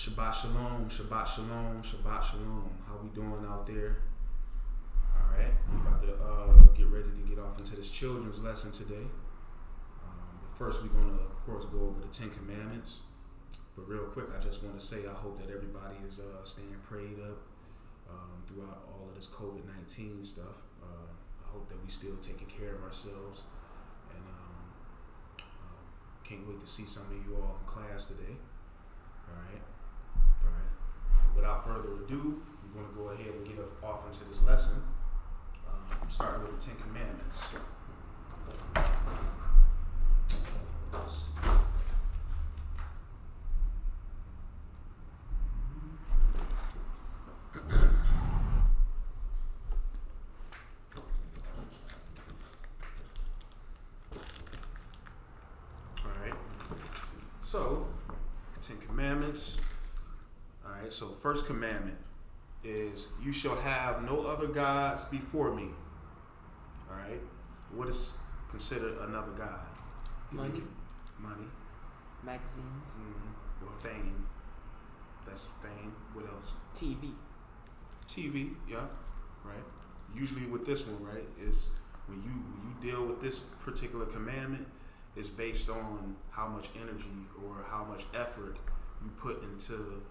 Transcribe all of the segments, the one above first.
Shabbat shalom, Shabbat shalom, Shabbat shalom. How we doing out there? All right, we about to get ready to get off into this children's lesson today. But first, we're gonna, of course, go over the Ten Commandments. But real quick, I just want to say I hope that everybody is staying prayed up throughout all of this COVID-19 stuff. I hope that we still taking care of ourselves, and can't wait to see some of you all in class today. All right. Without further ado, we're going to go ahead and get off into this lesson, starting with the Ten Commandments. All right. So, Ten Commandments. All right, so first commandment is you shall have no other gods before me. All right, what is considered another god? Money. Magazines. Mm-hmm. Or fame. That's fame. What else? TV. Yeah. Right. Usually with this one, right, is when you deal with this particular commandment, it's based on how much energy or how much effort you put into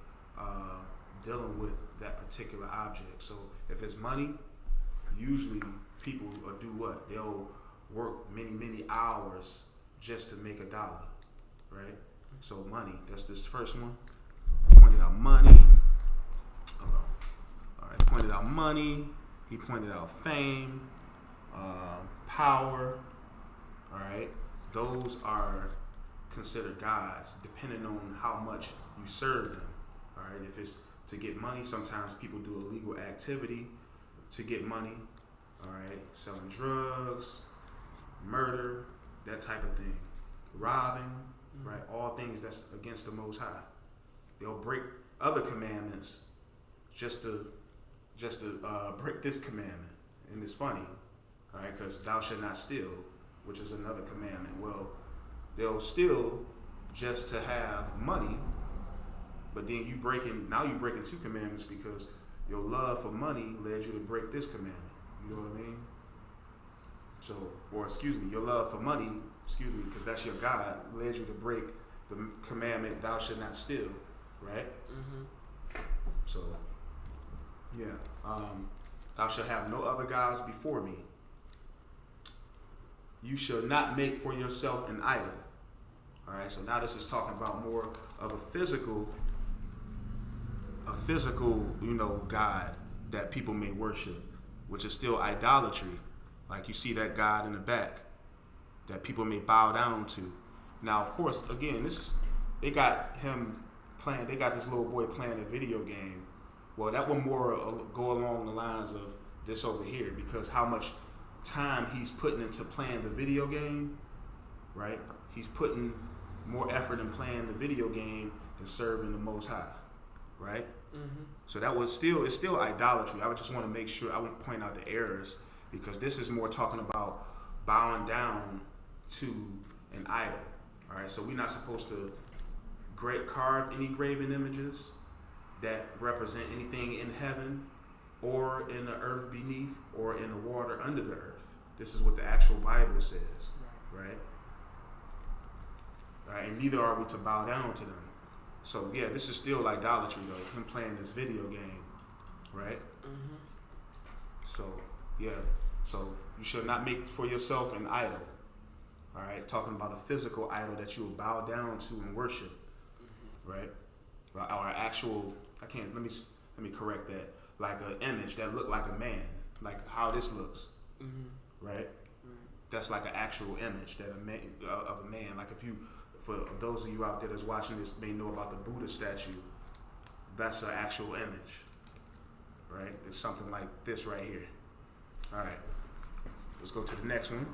dealing with that particular object. So if it's money, usually people will do what? They'll work many hours just to make $1, right? So money, that's this first one. Pointed out money. Hold on. All right, pointed out money. He pointed out fame, power. All right, those are considered gods, depending on how much you serve them. All right, if it's to get money, sometimes people do illegal activity to get money. All right, selling drugs, murder, that type of thing, robbing, right? All things that's against the Most High. They'll break other commandments just to break this commandment, and it's funny, all right, because thou shalt not steal, which is another commandment. Well, they'll steal just to have money. But then you breaking two commandments because your love for money led you to break this commandment. You know what I mean? So, your love for money, because that's your God, led you to break the commandment, thou shalt not steal, right? Mm-hmm. So, yeah. Thou shalt have no other gods before me. You shall not make for yourself an idol. All right, so now this is talking about more of a physical, God that people may worship, which is still idolatry. Like you see that God in the back that people may bow down to. Now, of course, again, they got this little boy playing a video game. Well, that would more go along the lines of this over here, because how much time he's putting into playing the video game, right? He's putting more effort in playing the video game than serving the Most High, right? Mm-hmm. So it's still idolatry. I would just want to make sure I would point out the errors, because this is more talking about bowing down to an idol. All right, so we're not supposed to carve any graven images that represent anything in heaven or in the earth beneath or in the water under the earth. This is what the actual Bible says, right? All right, and neither are we to bow down to them. So yeah, this is still idolatry though, him playing this video game, right? Mm-hmm. So yeah, so you should not make for yourself an idol. All right, talking about a physical idol that you will bow down to and worship, right? Or actual, let me correct that. Like an image that looked like a man, like how this looks, right? That's like an actual image that of a man. Like for those of you out there that's watching this may know about the Buddha statue. That's an actual image, right? It's something like this right here. All right, let's go to the next one.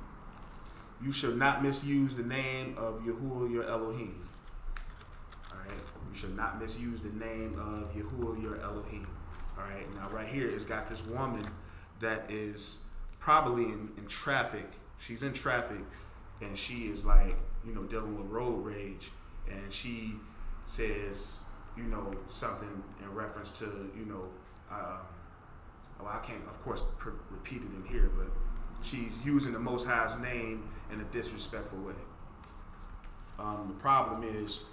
You shall not misuse the name of Yahuwah your Elohim. All right, you shall not misuse the name of Yahuwah your Elohim. All right, now right here it's got this woman that is probably in traffic. She's in traffic, and she is like, dealing with road rage, and she says, something in reference to, well, I can't, of course, repeat it in here, but she's using the Most High's name in a disrespectful way. The problem is,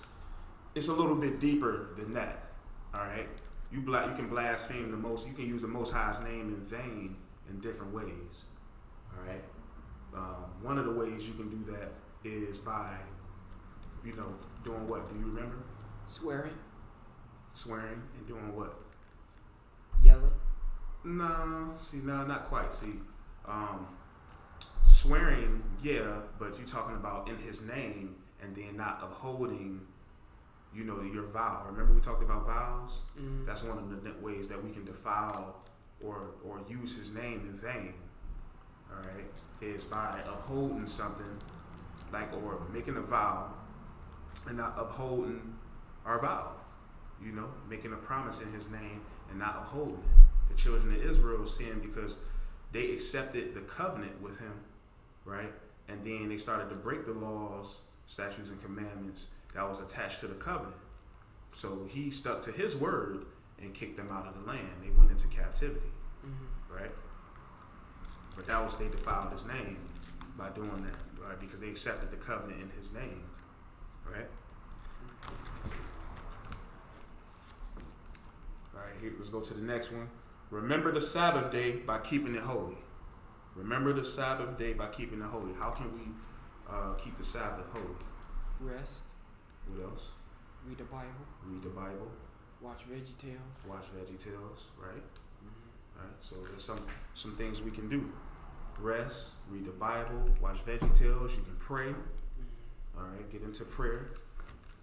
it's a little bit deeper than that. All right, you can blaspheme you can use the Most High's name in vain in different ways. All right, one of the ways you can do that is by, doing what? Do you remember? Swearing And doing what? Yelling. No, not quite. Swearing, yeah, but you're talking about in His name and then not upholding, your vow. Remember we talked about vows? Mm-hmm. That's one of the ways that we can defile or use His name in vain. All right, is by upholding something or making a vow and not upholding our vow. Making a promise in His name and not upholding it. The children of Israel sinned because they accepted the covenant with Him, right? And then they started to break the laws, statutes, and commandments that was attached to the covenant. So He stuck to His word and kicked them out of the land. They went into captivity, right? But they defiled His name by doing that, right? Because they accepted the covenant in His name, right? All right, here, let's go to the next one. Remember the Sabbath day by keeping it holy. Remember the Sabbath day by keeping it holy. How can we keep the Sabbath holy? Rest. What else? Read the Bible. Read the Bible. Watch VeggieTales. Watch VeggieTales, right? Mm-hmm. Right. So there's some things we can do. Rest, read the Bible, watch VeggieTales. You can pray. Mm-hmm. All right, get into prayer.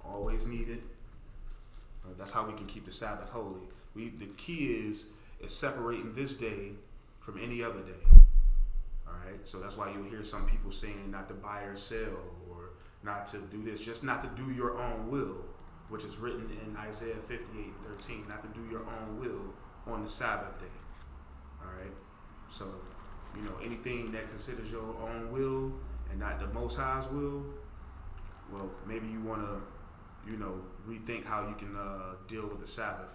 Always needed. That's how we can keep the Sabbath holy. The key is separating this day from any other day. All right, so that's why you'll hear some people saying not to buy or sell, or not to do this, just not to do your own will, which is written in Isaiah 58:13, not to do your own will on the Sabbath day. All right, so anything that considers your own will and not the Most High's will, well, maybe you want to rethink how you can deal with the Sabbath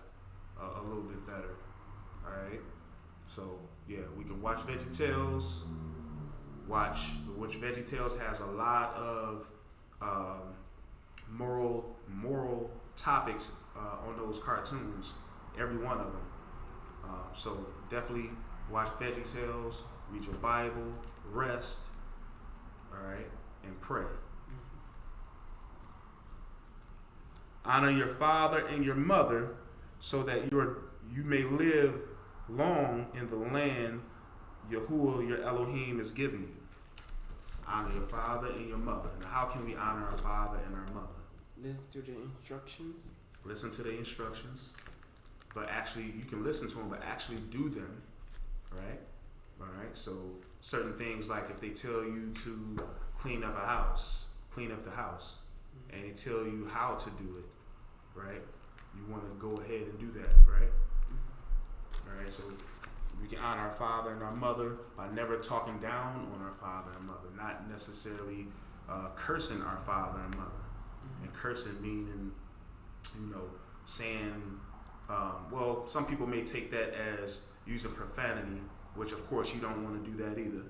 a little bit better. All right, so yeah, we can watch VeggieTales. Which VeggieTales has a lot of moral topics on those cartoons, every one of them. So definitely watch VeggieTales, read your Bible, rest, all right, and pray. Honor your father and your mother, so that you may live long in the land Yahuwah, your Elohim, is giving you. Honor your father and your mother. Now, how can we honor our father and our mother? Listen to the instructions. Listen to the instructions. But actually, you can listen to them, but actually do them. Right? All right. So certain things, like if they tell you to clean up the house, and they tell you how to do it, right? You want to go ahead and do that, right? All right. So we can honor our father and our mother by never talking down on our father and mother, not necessarily cursing our father and mother. And cursing meaning, saying, well, some people may take that as using profanity, which of course you don't want to do that either.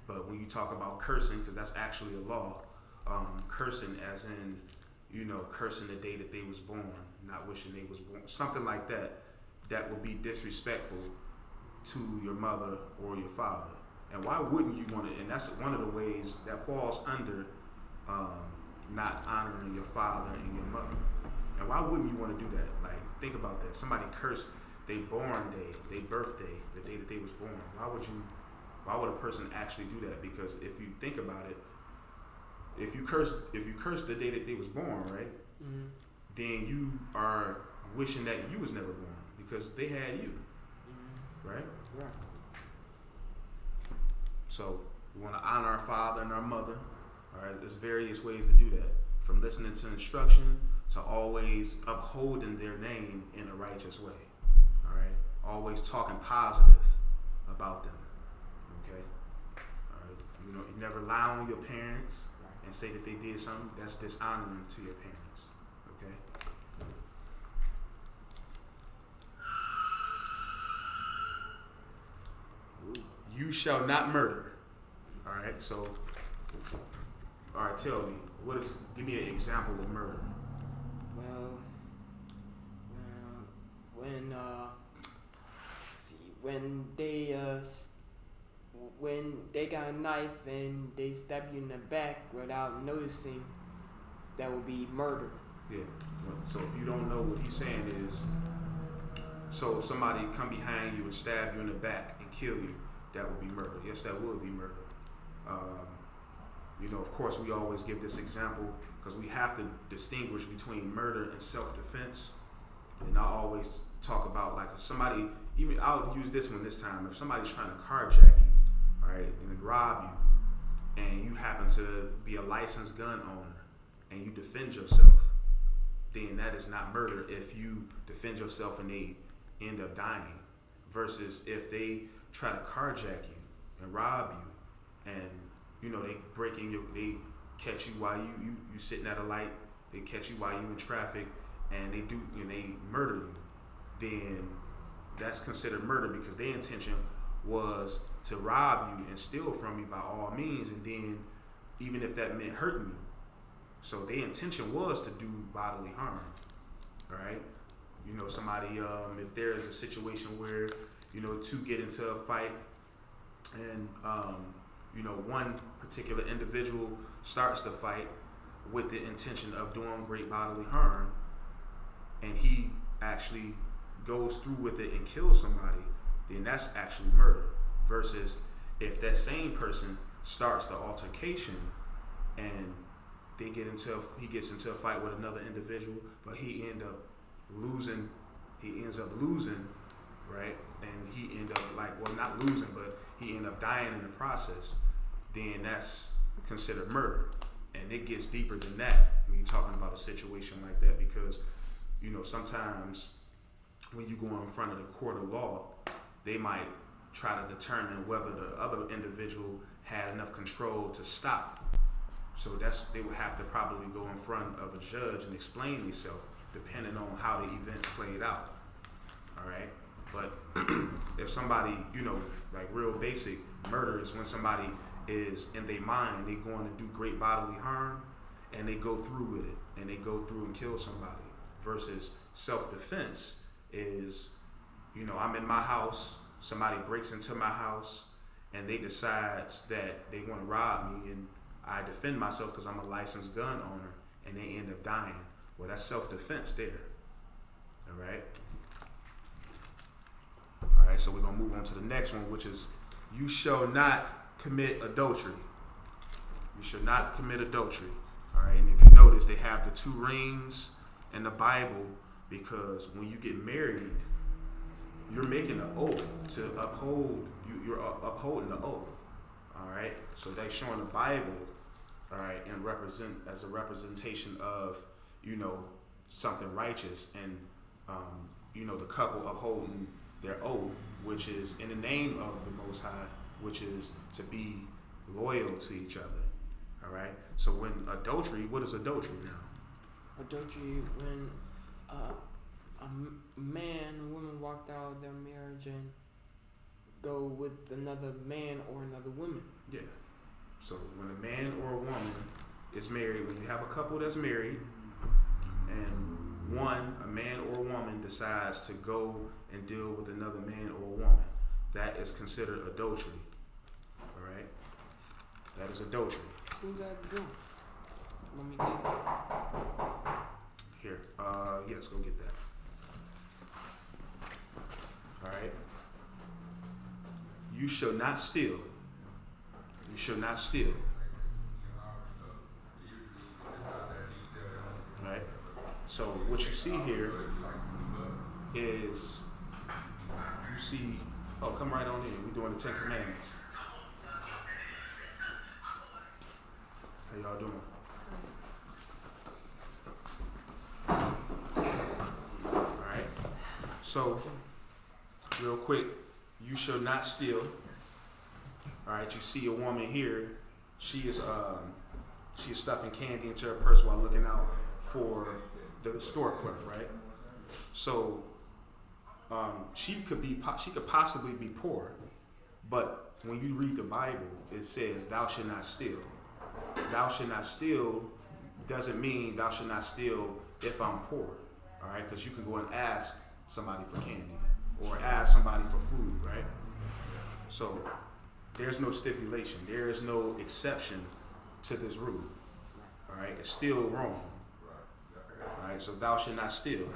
But when you talk about cursing, because that's actually a law, cursing as in, cursing the day that they was born, not wishing they was born, something like that, that would be disrespectful to your mother or your father. And why wouldn't you want it? And that's one of the ways that falls under not honoring your father and your mother. And why wouldn't you want to do that? Like, think about that. Somebody cursed their born day, their birthday, the day that they was born. Why would a person actually do that? Because if you think about it, if you curse the day that they was born, right? Mm-hmm. Then you are wishing that you was never born because they had you. Right? Right. So we want to honor our father and our mother. All right, there's various ways to do that. From listening to instruction to always upholding their name in a righteous way. All right, always talking positive about them. Okay. All right. You never lie on your parents and say that they did something that's dishonoring to your parents. Okay. shall not murder. All right. So, all right. Tell me, give me an example of murder. Well, when when they got a knife and they stab you in the back without noticing, that would be murder. Yeah. So if you don't know, what he's saying is, so if somebody come behind you and stab you in the back and kill you, that would be murder. Yes, that would be murder. Of course, we always give this example because we have to distinguish between murder and self-defense. And I always talk about, like, if somebody, even I'll use this one this time. If somebody's trying to carjack you, all right, and rob you, and you happen to be a licensed gun owner and you defend yourself, then that is not murder if you defend yourself and they end up dying. Versus if they try to carjack you and rob you, and they break in they catch you while you sitting at a light, they catch you while you in traffic, and they murder you, then that's considered murder because their intention was to rob you and steal from you by all means, and then even if that meant hurting you. So their intention was to do bodily harm. All right. Somebody, if there is a situation where, two get into a fight and, one particular individual starts the fight with the intention of doing great bodily harm, and he actually goes through with it and kills somebody, then that's actually murder. Versus if that same person starts the altercation and he gets into a fight with another individual, but he ends up losing, right? And he end up not losing, but he end up dying in the process, then that's considered murder. And it gets deeper than that when you're talking about a situation like that, because, sometimes when you go in front of the court of law, they might try to determine whether the other individual had enough control to stop. So they would have to probably go in front of a judge and explain themselves, depending on how the event played out. All right. But if somebody, like real basic murder is when somebody is in their mind, they going to do great bodily harm, and they go through with it, and they go through and kill somebody. Versus self-defense is, I'm in my house, somebody breaks into my house, and they decides that they want to rob me, and I defend myself because I'm a licensed gun owner, and they end up dying. Well, that's self-defense there. All right. All right. So we're gonna move on to the next one, which is, you shall not commit adultery. You shall not commit adultery. All right. And if you notice, they have the 2 rings in the Bible because when you get married, you're making an oath to uphold. You're upholding the oath. All right. So they're showing the Bible, all right, and as a representation of, something righteous, and the couple upholding their oath, which is in the name of the Most High, which is to be loyal to each other. All right. So when adultery, what is adultery now? Adultery when a man and woman walked out of their marriage and go with another man or another woman. Yeah. So when a man or a woman is married, when you have a couple that's married, and a man or a woman decides to go and deal with another man or a woman, that is considered adultery. All right. That is adultery. Who's that doing? Let me get it. Here. Yes, go get that. All right. You shall not steal. You shall not steal. All right. So what you see here is, you see, come right on in. We're doing the 10 Commandments. How y'all doing? All right. So, real quick, you shall not steal. All right. You see a woman here. She is stuffing candy into her purse while looking out for the store clerk, right? So, she could possibly be poor, but when you read the Bible, it says, thou shalt not steal. Thou shalt not steal doesn't mean thou shalt not steal if I'm poor. All right? Because you can go and ask somebody for candy or ask somebody for food, right? So there's no stipulation. There is no exception to this rule. All right? It's still wrong. All right? So thou shalt not steal.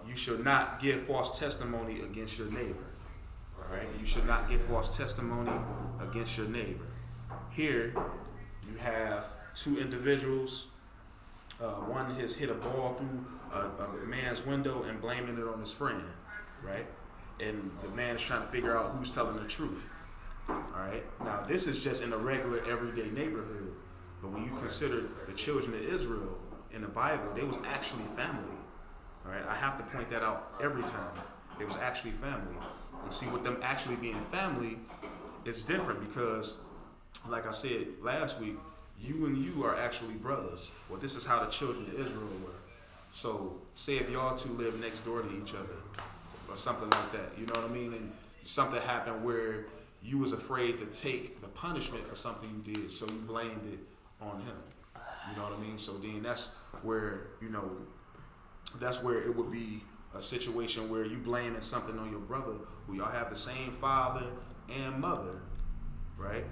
You should not give false testimony against your neighbor. All right? You should not give false testimony against your neighbor. Here, you have two individuals. One has hit a ball through a man's window and blaming it on his friend, right? And the man is trying to figure out who's telling the truth. All right? Now, this is just in a regular, everyday neighborhood. But when you consider the children of Israel in the Bible, they was actually family. All right? I have to point that out every time. They was actually family. And see, with them actually being family, it's different because, like I said last week, you and you are actually brothers. Well, this is how the children of Israel were. So, say if y'all two live next door to each other or something like that, you know what I mean? And something happened where you was afraid to take the punishment for something you did, so you blamed it on him. You know what I mean? So then that's where, that's where it would be a situation where you blaming something on your brother who y'all have the same father and mother, right?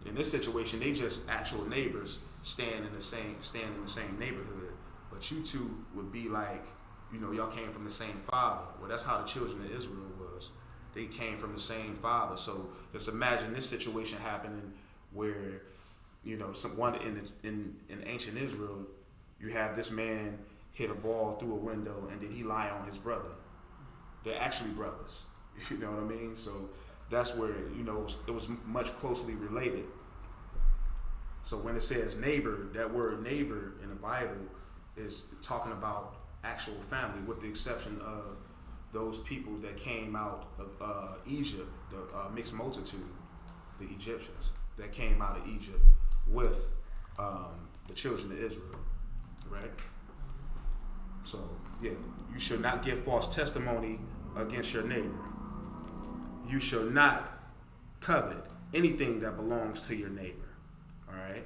In this situation, they just actual neighbors stand in the same neighborhood. But you two would be like, y'all came from the same father. Well, that's how the children of Israel was. They came from the same father. So just imagine this situation happening where, someone in ancient Israel, you have this man hit a ball through a window and then he lie on his brother. They're actually brothers. You know what I mean? So that's where, it was much closely related. So when it says neighbor, that word neighbor in the Bible is talking about actual family, with the exception of those people that came out of Egypt, the mixed multitude, the Egyptians that came out of Egypt with the children of Israel, right? So, yeah, you should not give false testimony against your neighbor. You shall not covet anything that belongs to your neighbor. All right?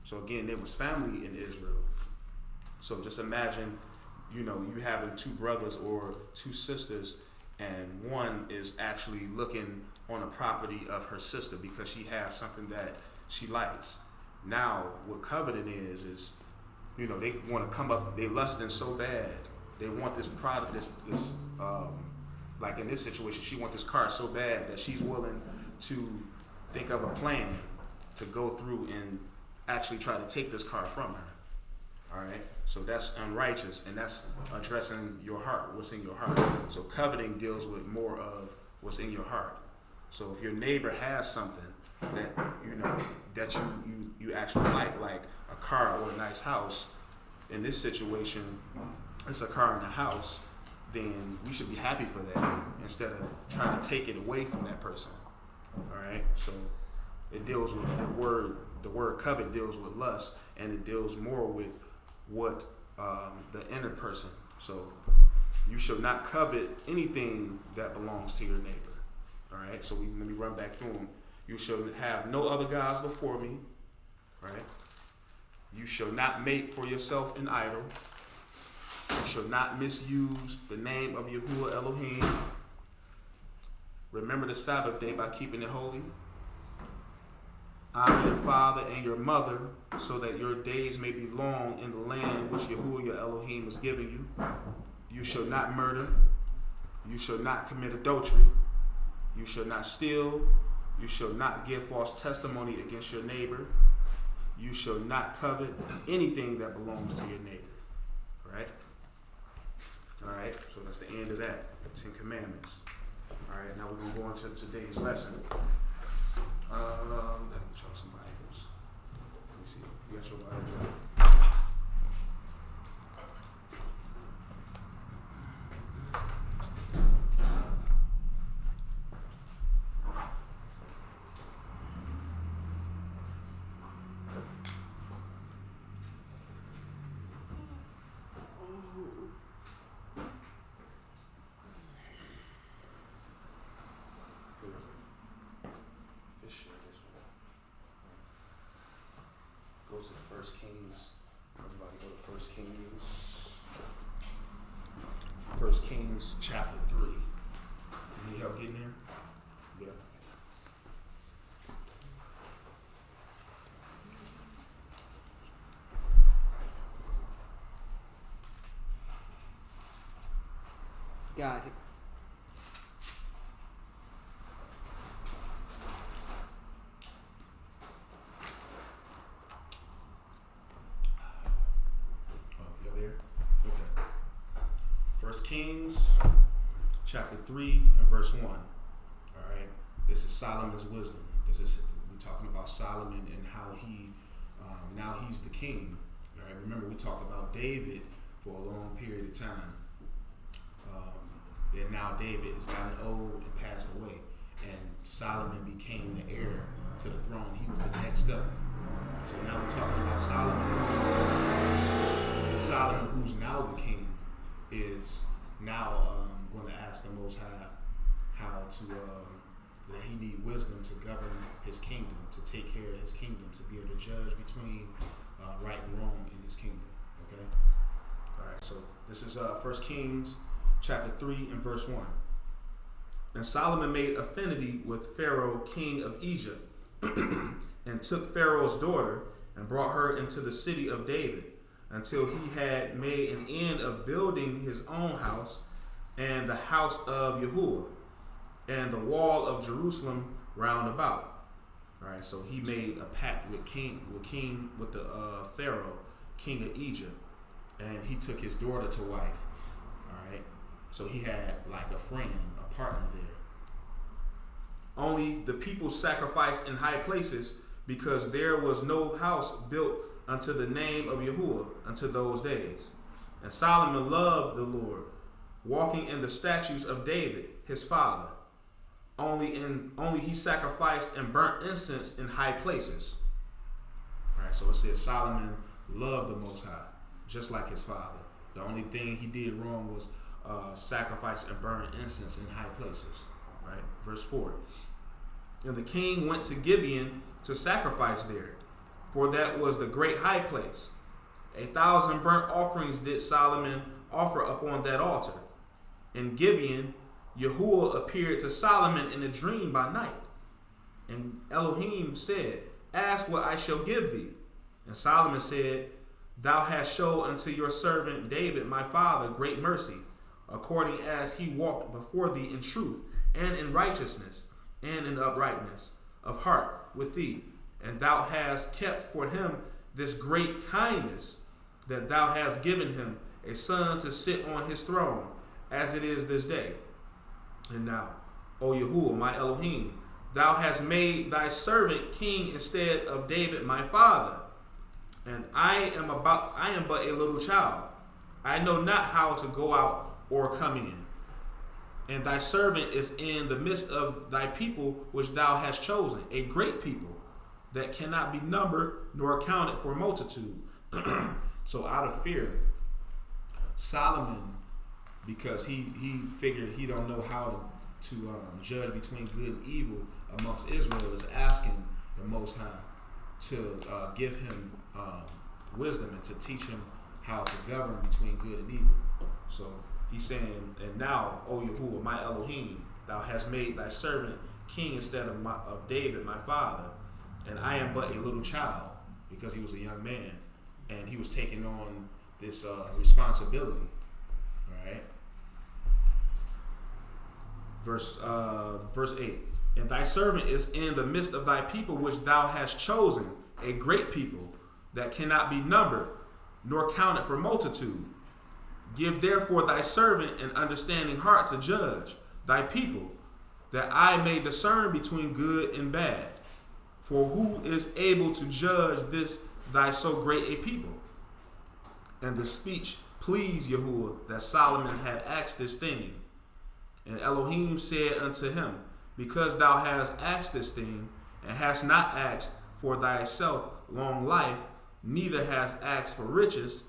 So again, there was family in Israel. So just imagine, you having two brothers or two sisters, and one is actually looking on a property of her sister because she has something that she likes. Now, what coveting is they want to come up, they lusting so bad. They want this product, this like in this situation, she wants this car so bad that she's willing to think of a plan to go through and actually try to take this car from her. All right? So that's unrighteous, and that's addressing your heart, what's in your heart. So coveting deals with more of what's in your heart. So if your neighbor has something that, that you actually like a car or a nice house, in this situation, it's a car and a house, then we should be happy for that instead of trying to take it away from that person. All right? So it deals with the word covet deals with lust, and it deals more with what the inner person. So you should not covet anything that belongs to your neighbor. All right? So let me run back through them. You shall have no other gods before me. Right? You shall not make for yourself an idol. You shall not misuse the name of Yahuwah Elohim. Remember the Sabbath day by keeping it holy. Honor your father and your mother, so that your days may be long in the land which Yahuwah your Elohim is giving you. You shall not murder. You shall not commit adultery. You shall not steal. You shall not give false testimony against your neighbor. You shall not covet anything that belongs to your neighbor. Right? All right, so that's the end of that, the 10 Commandments. All right, now we're going to go into today's lesson. Let me show some Bibles. Let me see. You got your Bible? First Kings. Everybody go to First Kings. First Kings chapter 3. Need help getting there? Yeah. Got it. First Kings chapter 3 and verse 1. All right. This is Solomon's wisdom. We're talking about Solomon and how he now he's the king. All right. Remember, we talked about David for a long period of time. And now David has gotten old and passed away. And Solomon became the heir to the throne. He was the next up. So now we're talking about Solomon, who's now the king, is now going to ask the Most High how to, that he need wisdom to govern his kingdom, to take care of his kingdom, to be able to judge between right and wrong in his kingdom. Okay? All right, so this is 1 Kings chapter 3 and verse 1. And Solomon made affinity with Pharaoh, king of Egypt, and took Pharaoh's daughter and brought her into the city of David, until he had made an end of building his own house and the house of Yahuwah and the wall of Jerusalem round about. All right, so he made a pact with the Pharaoh, king of Egypt, and he took his daughter to wife. All right, so he had like a friend, a partner there. Only the people sacrificed in high places, because there was no house built unto the name of Yahuwah unto those days. And Solomon loved the Lord, walking in the statutes of David, his father. Only he sacrificed and burnt incense in high places. All right, so it says Solomon loved the Most High, just like his father. The only thing he did wrong was sacrifice and burn incense in high places. Right, verse 4. And the king went to Gibeon to sacrifice there, for that was the great high place. 1,000 burnt offerings did Solomon offer upon that altar. In Gibeon, Yahuwah appeared to Solomon in a dream by night. And Elohim said, ask what I shall give thee. And Solomon said, thou hast showed unto your servant David my father great mercy, according as he walked before thee in truth, and in righteousness, and in uprightness of heart with thee. And thou hast kept for him this great kindness, that thou hast given him a son to sit on his throne, as it is this day. And now, O Yahuwah, my Elohim, thou hast made thy servant king instead of David my father. And I am but a little child. I know not how to go out or come in. And thy servant is in the midst of thy people which thou hast chosen, a great people, that cannot be numbered nor accounted for multitude. So out of fear, Solomon, because he figured he don't know how to judge between good and evil amongst Israel, is asking the Most High to give him wisdom and to teach him how to govern between good and evil. So he's saying, and now, O Yahuwah, my Elohim, thou hast made thy servant king instead of David, my father. And I am but a little child, because he was a young man, and he was taking on this responsibility. All right. Verse 8. And thy servant is in the midst of thy people which thou hast chosen, a great people that cannot be numbered nor counted for multitude. Give therefore thy servant an understanding heart to judge thy people, that I may discern between good and bad. For who is able to judge this thy so great a people? And the speech pleased Yahuwah, that Solomon had asked this thing. And Elohim said unto him, because thou hast asked this thing, and hast not asked for thyself long life, neither hast asked riches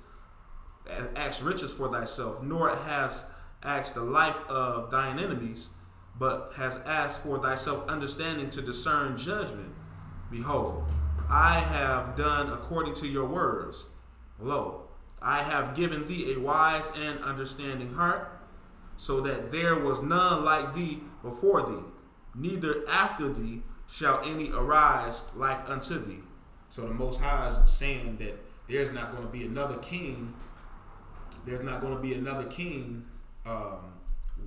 for thyself, nor hast asked the life of thine enemies, but hast asked for thyself understanding to discern judgment. Behold, I have done according to your words. Lo, I have given thee a wise and understanding heart, so that there was none like thee before thee, neither after thee shall any arise like unto thee. So the Most High is saying that there's not going to be another king. There's not going to be another king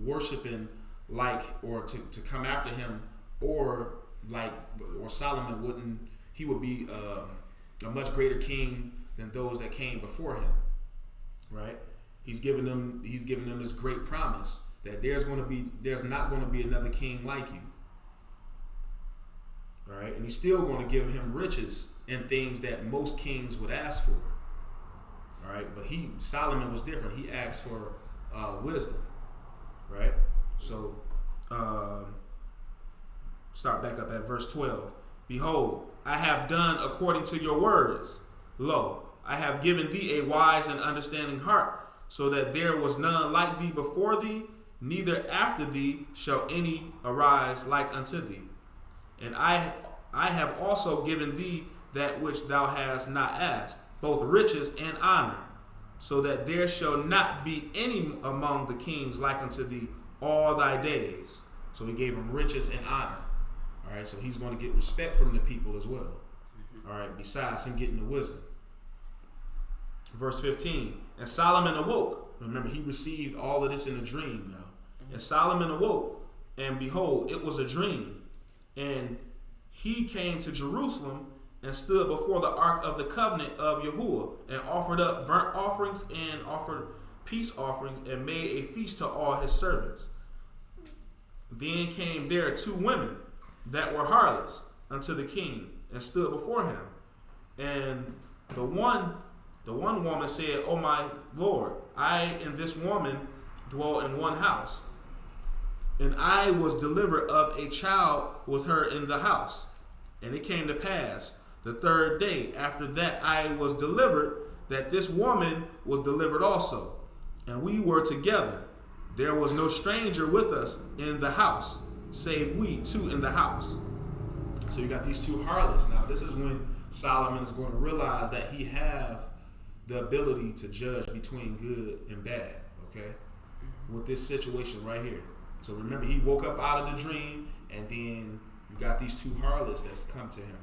worshiping like, or to come after him, or Solomon wouldn't. He would be a much greater king than those that came before him. Right? He's giving them this great promise that there's not going to be another king like you. All right, and he's still going to give him riches and things that most kings would ask for. All right, but Solomon was different. He asked for wisdom. Right? So start back up at verse 12. Behold, I have done according to your words. Lo, I have given thee a wise and understanding heart, so that there was none like thee before thee, neither after thee shall any arise like unto thee. And I have also given thee that which thou hast not asked, both riches and honor, so that there shall not be any among the kings like unto thee all thy days. So he gave him riches and honor. All right, so he's going to get respect from the people as well. All right, besides him getting the wisdom. Verse 15, and Solomon awoke. Remember, he received all of this in a dream now. And Solomon awoke, and behold, it was a dream. And he came to Jerusalem and stood before the ark of the covenant of Yahuwah, and offered up burnt offerings and offered peace offerings, and made a feast to all his servants. Then came there two women that were harlots unto the king, and stood before him. And the one woman said, O my Lord, I and this woman dwell in one house, and I was delivered of a child with her in the house. And it came to pass the third day after that I was delivered, that this woman was delivered also. And we were together. There was no stranger with us in the house, save we two in the house. So you got these two harlots. Now this is when Solomon is going to realize that he have the ability to judge between good and bad, okay? With this situation right here. So remember, he woke up out of the dream, and then you got these two harlots that's come to him.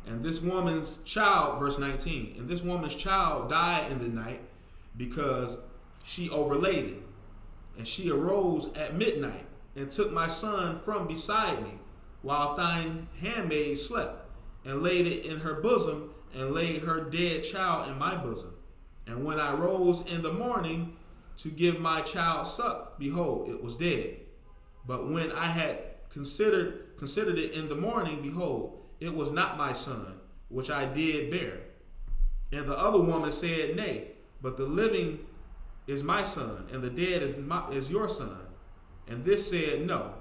And this woman's child, verse 19, and this woman's child died in the night because she overlaid it. And she arose at midnight and took my son from beside me, while thine handmaid slept, and laid it in her bosom, and laid her dead child in my bosom. And when I rose in the morning to give my child suck, behold, it was dead. But when I had considered it in the morning, behold, it was not my son, which I did bear. And the other woman said, Nay, but the living is my son, and the dead is your son. And this said, No,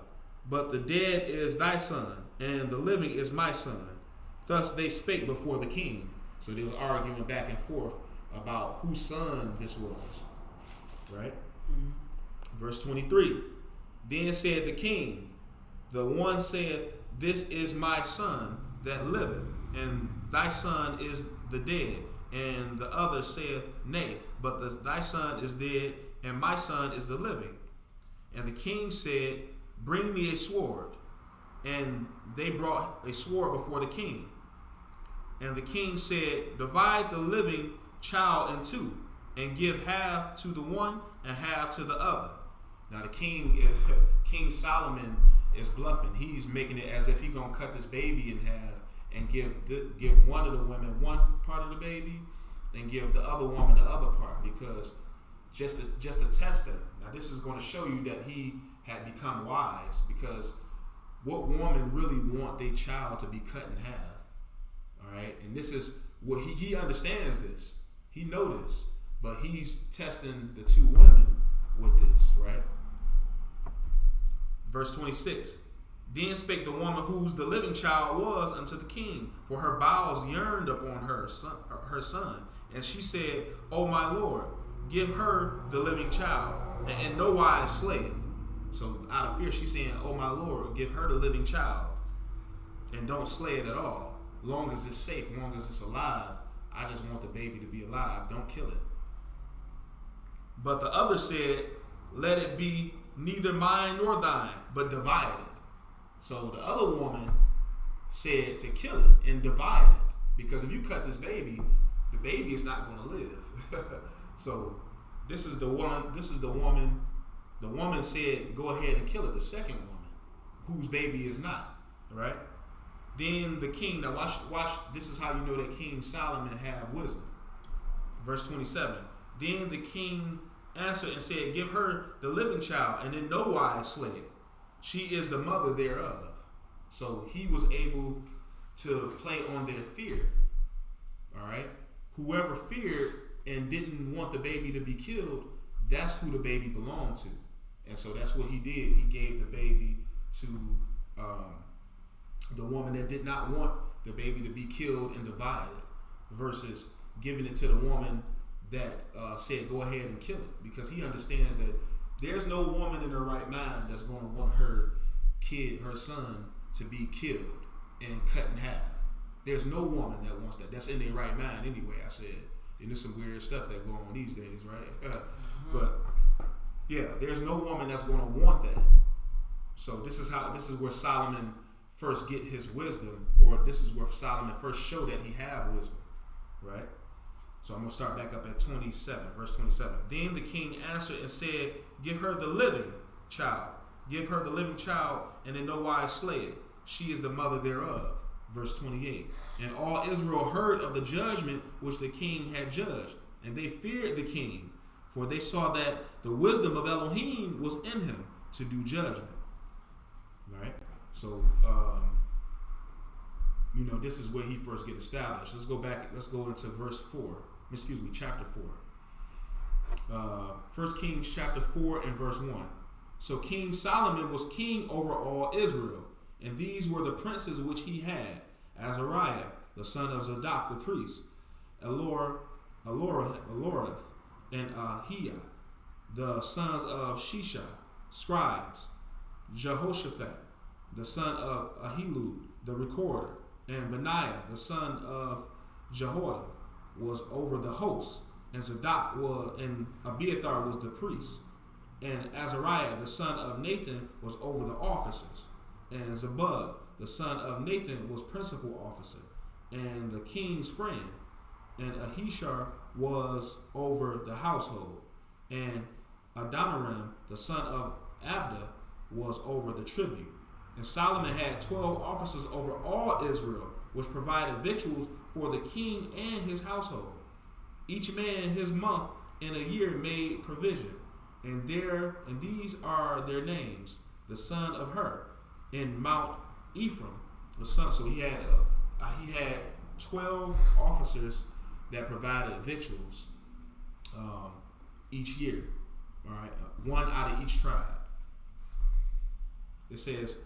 but the dead is thy son, and the living is my son. Thus they spake before the king. So they was arguing back and forth about whose son this was. Right? Verse 23. Then said the king, the one said, This is my son that liveth, and thy son is the dead. And the other said, Nay, but thy son is dead, and my son is the living. And the king said, Bring me a sword. And they brought a sword before the king. And the king said, Divide the living child in two, and give half to the one and half to the other. Now the King Solomon is bluffing. He's making it as if he's gonna cut this baby in half and give one of the women one part of the baby, and give the other woman the other part, because just to test them. Now this is going to show you that he had become wise, because what woman really want their child to be cut in half? All right, and this is what he understands this. He knows this, but he's testing the two women with this, right? Verse 26. Then spake the woman whose the living child was unto the king, for her bowels yearned upon her son. And she said, O my Lord, give her the living child, and in no wise slay it. So out of fear, she's saying, O my Lord, give her the living child. and don't slay it at all. Long as it's safe, long as it's alive, I just want the baby to be alive. Don't kill it. But the other said, let it be neither mine nor thine, but divide it. So the other woman said to kill it and divide it. Because if you cut this baby, the baby is not going to live. So this is the woman. The woman said, go ahead and kill it. The second woman, whose baby is not. Right? Then the king, now watch, this is how you know that King Solomon had wisdom. Verse 27. Then the king answered and said, give her the living child, and in no wise slay it. She is the mother thereof. So he was able to play on their fear. All right? Whoever feared and didn't want the baby to be killed, that's who the baby belonged to. And so that's what he did. He gave the baby to the woman that did not want the baby to be killed and divided, versus giving it to the woman that said, go ahead and kill it. Because he understands that there's no woman in her right mind that's going to want her kid, her son, to be killed and cut in half. There's no woman that wants that. That's in their right mind anyway, I said. And there's some weird stuff that go on these days, right? But yeah, there's no woman that's going to want that. So this is where Solomon first get his wisdom, or this is where Solomon first showed that he have wisdom, right? So I'm going to start back up at 27, verse 27. Then the king answered and said, give her the living child. Give her the living child, and in no wise slay it. She is the mother thereof. Verse 28. And all Israel heard of the judgment which the king had judged, and they feared the king, for they saw that the wisdom of Elohim was in him to do judgment. Right? So, this is where he first get established. Let's go back. Let's go into chapter 4. 1 Kings chapter 4 and verse 1. So King Solomon was king over all Israel, and these were the princes which he had: Azariah, the son of Zadok the priest, Eloreth, and Ahiah, the sons of Shisha, scribes, Jehoshaphat, the son of Ahilud, the recorder, and Benaiah, the son of Jehoiada, was over the host, and Zadok and Abiathar was the priest, and Azariah, the son of Nathan, was over the officers, and Zabud, the son of Nathan, was principal officer, and the king's friend, and Ahishar was over the household, and Adoniram, the son of Abda, was over the tribute. And Solomon had 12 officers over all Israel, which provided victuals for the king and his household. Each man his month in a year made provision. And these are their names: the son of Hur in Mount Ephraim, the son. So he had 12 officers that provided victuals each year. All right, one out of each tribe. It says,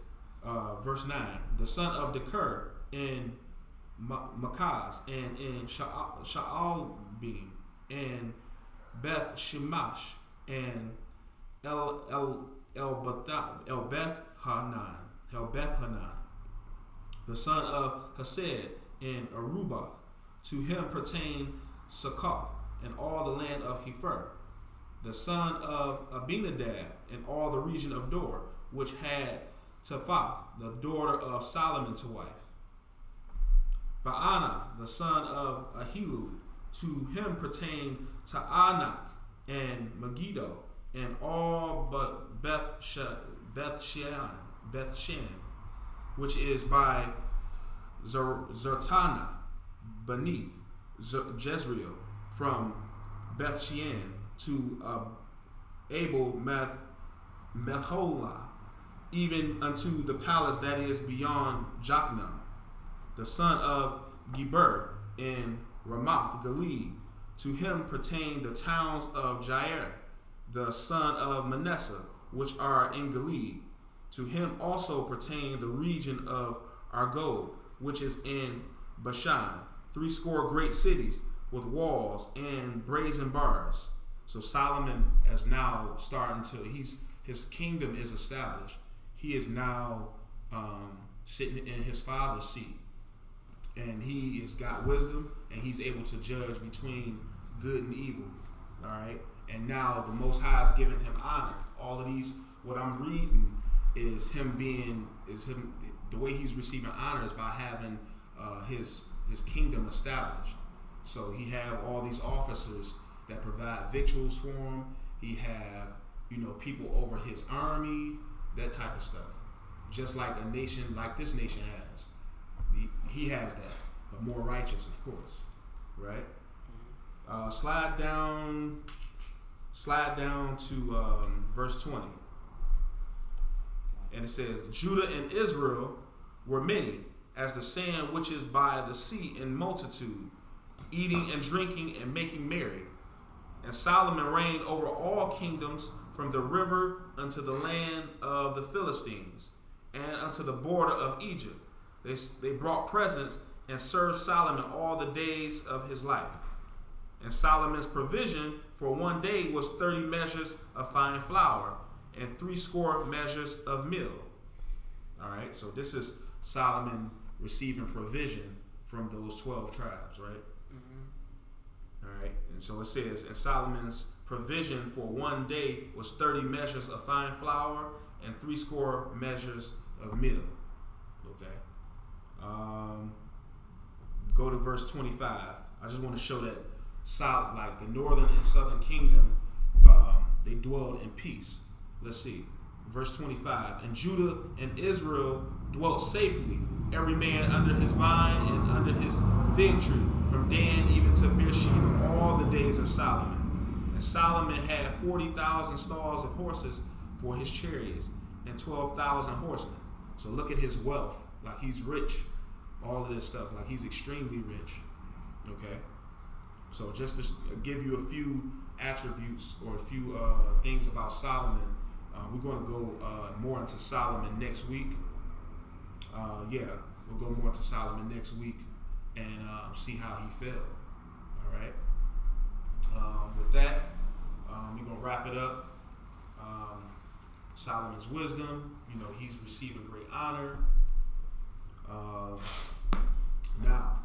verse 9, the son of Dekur in Makaz, and in Sha'albim, and Beth Shemesh, and El Beth Hanan, the son of Hesed in Arubath. To him pertained Succoth and all the land of Hepher, the son of Abinadab and all the region of Dor, which had Taphath, the daughter of Solomon, to wife. Baana, the son of Ahilud, to him pertained Ta'anak and Megiddo, and all but Beth Shan, which is by Zertana, beneath Jezreel, from Beth Shean to Abel Meholah, even unto the palace that is beyond Jokneam, the son of Geber in Ramoth Gilead. To him pertain the towns of Jair, the son of Manasseh, which are in Gilead. To him also pertain the region of Argob, which is in Bashan, 80 great cities with walls and brazen bars. So Solomon is now starting to, his kingdom is established. He is now sitting in his father's seat. And he has got wisdom, and he's able to judge between good and evil. All right. And now the Most High is giving him honor. All of these, what I'm reading is him. The way he's receiving honor is by having his kingdom established. So he have all these officers that provide victuals for him. He have, people over his army, that type of stuff. Just like a nation, like this nation has. He has that, but more righteous, of course, right? Slide down to verse 20. And it says, Judah and Israel were many, as the sand which is by the sea in multitude, eating and drinking and making merry. And Solomon reigned over all kingdoms from the river unto the land of the Philistines, and unto the border of Egypt. They brought presents and served Solomon all the days of his life. And Solomon's provision for one day was 30 measures of fine flour and 80 measures of meal. All right, so this is Solomon receiving provision from those 12 tribes, right? Mm-hmm. All right, and so it says, and Solomon's provision for one day was 30 measures of fine flour and 80 measures of meal. Okay. Go to verse 25. I just want to show that like the northern and southern kingdom, they dwelled in peace. Let's see. Verse 25. And Judah and Israel dwelt safely, every man under his vine and under his fig tree, from Dan even to Beersheba, all the days of Solomon. And Solomon had 40,000 stalls of horses for his chariots, and 12,000 horsemen. So look at his wealth. Like he's rich. All of this stuff. Like he's extremely rich. Okay? So just to give you a few attributes or a few things about Solomon, we're going to go more into Solomon next week. We'll go more into Solomon next week and see how he fell. All right? With that, we're going to wrap it up. Solomon's wisdom, he's receiving great honor. Now,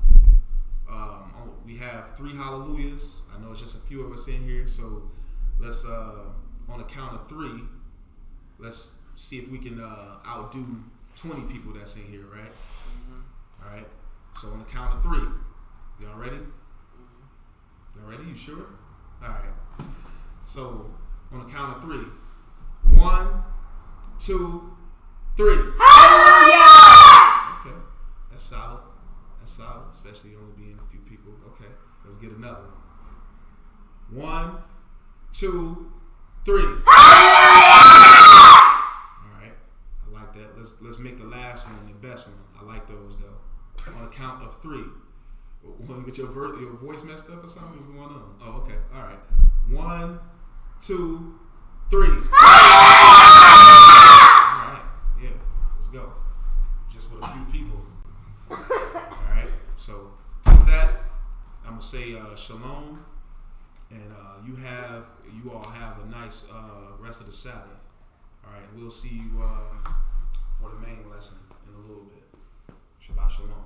we have 3 hallelujahs. I know it's just a few of us in here, so let's, on the count of 3, let's see if we can outdo 20 people that's in here, right? Mm-hmm. All right. So on the count of 3, y'all ready? Mm-hmm. Y'all ready? You sure? All right. So on the count of 3, 1, 2, 3. Hallelujah! Okay, that's solid. That's solid, especially only being a few people. Okay, let's get another one. 1, 2, 3. All right, I like that. Let's make the last one the best one. I like those though. On the count of 3. Want to get your voice messed up or something? What's going on? Oh, okay. All right. 1, 2, 3. All right. Yeah. Let's go. Just with a few people. All right. So with that, I'm gonna say shalom, and you all have a nice rest of the Sabbath. All right. We'll see you for the main lesson in a little bit. Shabbat shalom.